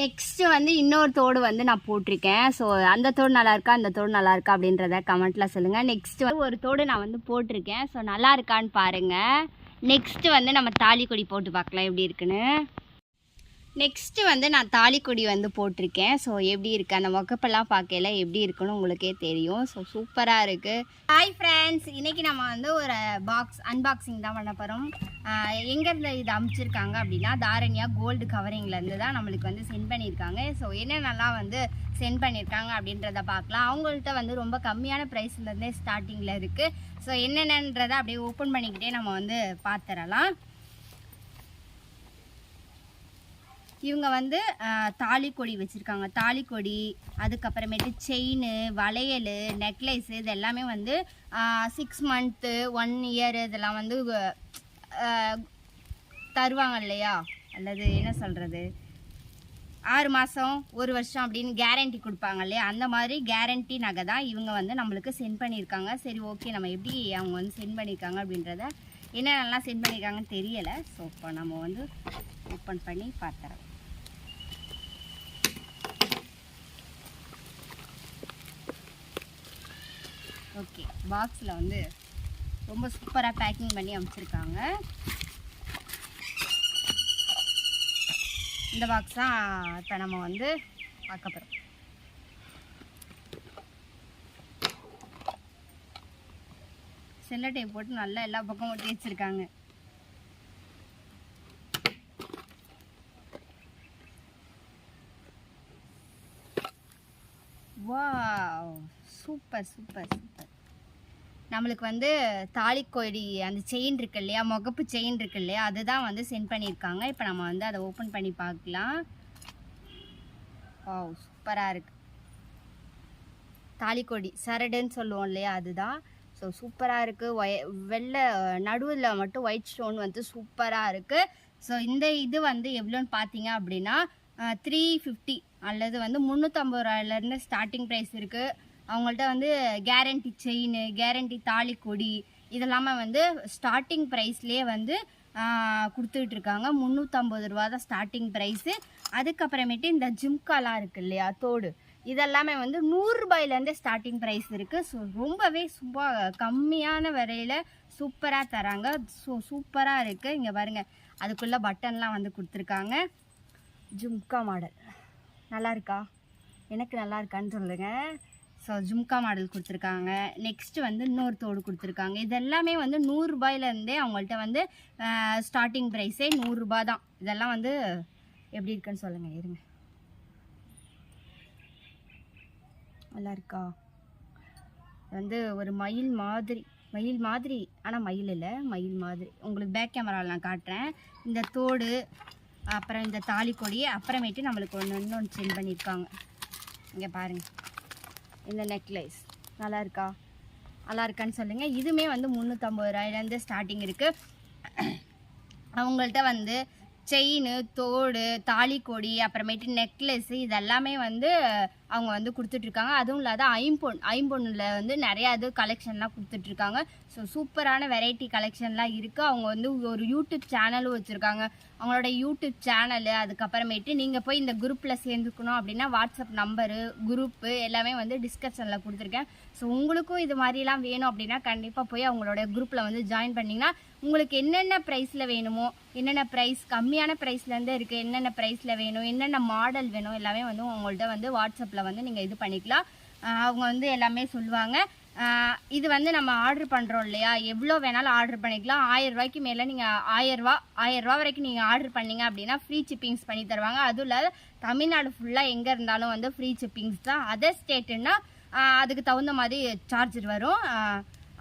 Next வந்து இன்னொரு தோடு வந்து நான் போட்டிருக்கேன். ஸோ அந்த தோடு நல்லா இருக்கா, அந்த தோடு நல்லா இருக்கா அப்படின்றத கமெண்ட்டில் சொல்லுங்கள். நெக்ஸ்ட்டு வந்து ஒரு தோடு நான் வந்து போட்டிருக்கேன். ஸோ நல்லா இருக்கான்னு பாருங்கள். நெக்ஸ்ட்டு வந்து நம்ம தாலிக்கொடி போட்டு பார்க்கலாம் எப்படி இருக்குன்னு. நெக்ஸ்ட்டு வந்து நான் தாலிக்கொடி வந்து போட்டிருக்கேன். ஸோ எப்படி இருக்குது அந்த மொக்கப்பெல்லாம் பார்க்கல எப்படி இருக்குன்னு உங்களுக்கே தெரியும். ஸோ சூப்பராக இருக்குது. ஹாய் ஃப்ரெண்ட்ஸ், இன்றைக்கி நம்ம வந்து ஒரு அன்பாக்சிங் தான் பண்ண போகிறோம். எங்கேருந்து இது அனுப்பிச்சிருக்காங்க அப்படின்னா தாரண்யா கோல்டு கவரிங்லேருந்து தான் நம்மளுக்கு வந்து சென்ட் பண்ணியிருக்காங்க. ஸோ என்னென்னலாம் வந்து சென்ட் பண்ணியிருக்காங்க அப்படின்றத பார்க்கலாம். அவங்கள்ட்ட வந்து ரொம்ப கம்மியான ப்ரைஸ்லேருந்தே ஸ்டார்டிங்கில் இருக்குது. ஸோ என்னென்னன்றதை அப்படியே ஓப்பன் பண்ணிக்கிட்டே நம்ம வந்து பார்த்துடலாம். இவங்க வந்து தாலிக்கொடி வச்சுருக்காங்க. தாலிக்கொடி, அதுக்கப்புறமேட்டு செயின், வளையல், நெக்லைஸு இது எல்லாமே வந்து 6 மந்த்து 1 இயர் இதெல்லாம் வந்து தருவாங்க இல்லையா, அல்லது என்ன சொல்கிறது 6 மாதம் 1 வருஷம் அப்படின்னு கேரண்டி கொடுப்பாங்க இல்லையா, அந்த மாதிரி கேரண்டி நகை தான் இவங்க வந்து நம்மளுக்கு சென்ட் பண்ணியிருக்காங்க. சரி ஓகே, நம்ம எப்படி அவங்க வந்து சென்ட் பண்ணியிருக்காங்க அப்படின்றத என்னென்னலாம் சென்ட் பண்ணியிருக்காங்கன்னு தெரியலை. ஸோ இப்போ நம்ம வந்து ஓப்பன் பண்ணி பார்த்துறோம். ஓகே, பாக்ஸில் வந்து ரொம்ப சூப்பராக பேக்கிங் பண்ணி அனுப்பிச்சிருக்காங்க. இந்த பாக்ஸ் தான் இப்போ நம்ம வந்து பார்க்க போகிறோம். செல்லோ டேப் போட்டு நல்லா எல்லா பக்கமும் ஒட்டி வச்சுருக்காங்க. Wow, super super super. நம்மளுக்கு வந்து தாலிக்கொடி அந்த செயின் இருக்கு இல்லையா, முகப்பு செயின் இருக்கு இல்லையா, அதுதான் வந்து சென்ட் பண்ணியிருக்காங்க. இப்போ நம்ம வந்து அதை ஓப்பன் பண்ணி பார்க்கலாம். வாவ், சூப்பராக இருக்குது. தாலிக்கொடி சரடுன்னு சொல்லுவோம் இல்லையா, அதுதான். ஸோ சூப்பராக இருக்குது. வெள்ளை நடுவில் மட்டும் ஒயிட் ஸ்டோன் வந்து சூப்பராக இருக்குது. ஸோ இந்த இது வந்து எவ்வளோன்னு பார்த்தீங்க அப்படின்னா 350 அல்லது வந்து 350 ரூபாயிலேருந்து ஸ்டார்டிங் ப்ரைஸ் இருக்குது. அவங்கள்ட்ட வந்து கேரண்டி செயின், கேரண்டி தாலிக்கொடி இதெல்லாமே வந்து ஸ்டார்டிங் ப்ரைஸ்லேயே வந்து கொடுத்துட்ருக்காங்க. 350 ரூபா தான் ஸ்டார்டிங் ப்ரைஸு. அதுக்கப்புறமேட்டு இந்த ஜிம்காலாம் இருக்குது இல்லையா, தோடு, இதெல்லாமே வந்து 100 ரூபாயிலேருந்து ஸ்டார்டிங் ப்ரைஸ் இருக்குது. ஸோ ரொம்பவே கம்மியான விலையில் சூப்பராக தராங்க. ஸோ சூப்பராக இருக்குது. இங்கே பாருங்கள், அதுக்குள்ளே பட்டன்லாம் வந்து கொடுத்துருக்காங்க. ஜும்கா மாடல் நல்லா இருக்கா, எனக்கு நல்லா இருக்கான்னு சொல்லுங்கள். ஸோ ஜும்கா மாடல் கொடுத்துருக்காங்க. நெக்ஸ்ட்டு வந்து இன்னொரு தோடு கொடுத்துருக்காங்க. இதெல்லாமே வந்து 100 ரூபாயிலேருந்தே அவங்கள்ட்ட வந்து ஸ்டார்டிங் ப்ரைஸே 100 ரூபா தான். இதெல்லாம் வந்து எப்படி இருக்குன்னு சொல்லுங்கள். இருங்க, நல்லா இருக்கா? வந்து ஒரு மயில் மாதிரி, ஆனால் மயில் இல்லை, மயில் மாதிரி. உங்களுக்கு பேக் கேமராவில் நான் காட்டுறேன். இந்த தோடு, அப்புறம் இந்த தாலிக்கொடி, அப்புறமேட்டு நம்மளுக்கு இன்னொன்று சென்ட் பண்ணியிருக்காங்க. இங்கே பாருங்கள், இந்த நெக்லைஸ் நல்லா இருக்கா, நல்லா இருக்கான்னு சொல்லுங்கள். இதுவுமே வந்து 350 ரூபாயிலேருந்து ஸ்டார்டிங் இருக்குது. அவங்கள்ட்ட வந்து செயின், தோடு, தாலிக்கொடி, அப்புறமேட்டு நெக்லஸ்ஸு இதெல்லாமே வந்து அவங்க வந்து கொடுத்துட்ருக்காங்க. அதுவும் இல்லாத ஐம்பொன்னில் வந்து நிறையா இது கலெக்ஷன்லாம் கொடுத்துட்ருக்காங்க. ஸோ சூப்பரான வெரைட்டி கலெக்ஷன்லாம் இருக்குது. அவங்க வந்து ஒரு யூடியூப் சேனலும் வச்சுருக்காங்க. அவங்களோட யூடியூப் சேனலு, அதுக்கப்புறமேட்டு நீங்கள் போய் இந்த குரூப்பில் சேர்ந்துக்கணும் அப்படின்னா வாட்ஸ்அப் நம்பரு, குரூப்பு எல்லாமே வந்து டிஸ்கிரிப்ஷனில் கொடுத்துருக்கேன். ஸோ உங்களுக்கும் இது மாதிரிலாம் வேணும் அப்படின்னா கண்டிப்பாக போய் அவங்களோட குரூப்பில் வந்து ஜாயின் பண்ணிங்கன்னா உங்களுக்கு என்னென்ன ப்ரைஸில் வேணுமோ, என்னென்ன ப்ரைஸ் கம்மியான ப்ரைஸ்லேருந்து இருக்குது, என்னென்ன ப்ரைஸில் வேணும், என்னென்ன மாடல் வேணும் எல்லாமே வந்து உங்கள்கிட்ட வந்து வாட்ஸ்அப்பில் வந்து நீங்கள் இது பண்ணிக்கலாம். அவங்க வந்து எல்லாமே சொல்லுவாங்க. இது வந்து நம்ம ஆர்டர் பண்ணுறோம் இல்லையா, எவ்வளோ வேணாலும் ஆர்டர் பண்ணிக்கலாம். 1000 ரூபாய்க்கு மேலே நீங்கள் 1000 ரூபா வரைக்கும் நீங்கள் ஆர்டர் பண்ணிங்க அப்படின்னா ஃப்ரீ ஷிப்பிங்ஸ் பண்ணி தருவாங்க. அதுவும் இல்லாத தமிழ்நாடு ஃபுல்லாக எங்கே இருந்தாலும் வந்து ஃப்ரீ ஷிப்பிங்ஸ் தான். அதர் ஸ்டேட்டுன்னா அதுக்கு தகுந்த மாதிரி சார்ஜர் வரும்.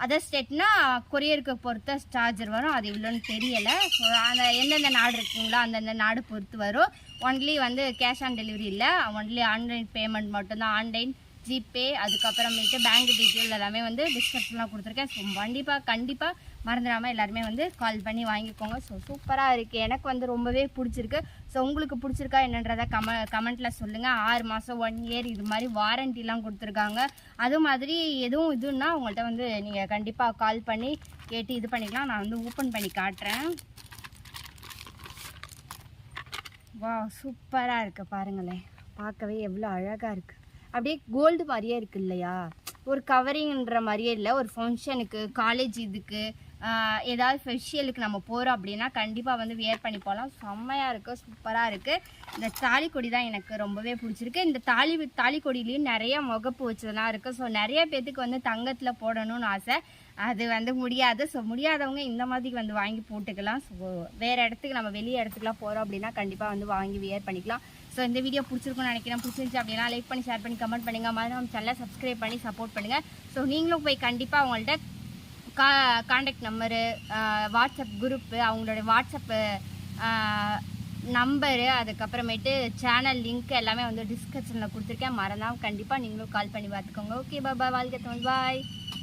அதர் ஸ்டேட்னா கொரியருக்கு பொறுத்த சார்ஜர் வரும். அது இவ்வளோன்னு தெரியலை. ஸோ அந்த எந்தெந்த நாடு இருக்குங்களோ அந்தந்த நாடு பொறுத்து வரும். ஒன்லி வந்து கேஷ் ஆன் டெலிவரி இல்லை, ஒன்லி ஆன்லைன் பேமெண்ட் மட்டும்தான். ஆன்லைன், ஜிபே, அதுக்கப்புறமேட்டு பேங்க் டீட்டெயில் எல்லாமே வந்து டிஸ்கிரிப்ஷன்லாம் கொடுத்துருக்கேன். ஸோ கண்டிப்பாக மறந்துடாமல் எல்லாருமே வந்து கால் பண்ணி வாங்கிக்கோங்க. ஸோ சூப்பராக இருக்குது, எனக்கு வந்து ரொம்பவே பிடிச்சிருக்கு. ஸோ உங்களுக்கு பிடிச்சிருக்கா என்னன்றதை கமெண்ட்டில் சொல்லுங்கள். 6 மாதம் 1 இயர் இது மாதிரி வாரண்டிலாம் கொடுத்துருக்காங்க. அது மாதிரி எதுவும் இதுன்னா உங்கள்கிட்ட வந்து நீங்கள் கண்டிப்பாக கால் பண்ணி கேட்டு இது பண்ணிக்கலாம். நான் வந்து ஓப்பன் பண்ணி காட்டுறேன். வா சூப்பராக இருக்குது பாருங்களேன், பார்க்கவே எவ்வளோ அழகாக இருக்குது. அப்படியே கோல்டு மாதிரியே இருக்குது இல்லையா, ஒரு கவரிங்ன்ற மாதிரியே இல்லை. ஒரு ஃபங்க்ஷனுக்கு, காலேஜ் இதுக்கு, ஏதாவது ஃபெஷியலுக்கு நம்ம போகிறோம் அப்படின்னா கண்டிப்பாக வந்து வியர் பண்ணி போகலாம். செம்மையாக இருக்குது, சூப்பராக இருக்குது. இந்த தாலிக்கொடி தான் எனக்கு ரொம்பவே பிடிச்சிருக்கு. இந்த தாலிக்கொடியிலையும் நிறைய முகப்பு வச்சதெல்லாம் இருக்குது. ஸோ நிறைய பேர்த்துக்கு வந்து தங்கத்தில் போடணும்னு ஆசை, அது வந்து முடியாது. ஸோ முடியாதவங்க இந்த மாதிரி வந்து வாங்கி போட்டுக்கலாம். ஸோ வேறு இடத்துக்கு நம்ம வெளியே இடத்துக்குலாம் போகிறோம் அப்படின்னா கண்டிப்பாக வந்து வாங்கி வியர் பண்ணிக்கலாம். ஸோ இந்த வீடியோ பிடிச்சிருக்குன்னு நினைக்கிறேன். பிடிச்சிருந்துச்சு அப்படின்னா லைக் பண்ணி, ஷேர் பண்ணி, கமெண்ட் பண்ணுங்கள். மாதிரி நம்ம சேனலை சப்ஸ்கிரைப் பண்ணி சப்போர்ட் பண்ணுங்கள். ஸோ நீங்களும் போய் கண்டிப்பாக அவங்கள்ட்ட காண்டாக்ட் நம்பரு, வாட்ஸ்அப் குரூப்பு, அவங்களோட வாட்ஸ்அப்பு நம்பரு, அதுக்கப்புறமேட்டு சேனல் லிங்க் எல்லாமே வந்து டிஸ்கிரிப்ஷனில் கொடுத்துருக்கேன். மறந்தாமல் கண்டிப்பாக நீங்களும் கால் பண்ணி பார்த்துக்கோங்க. ஓகே, பாய், வாழ்க்கை தமிழ், பாய்.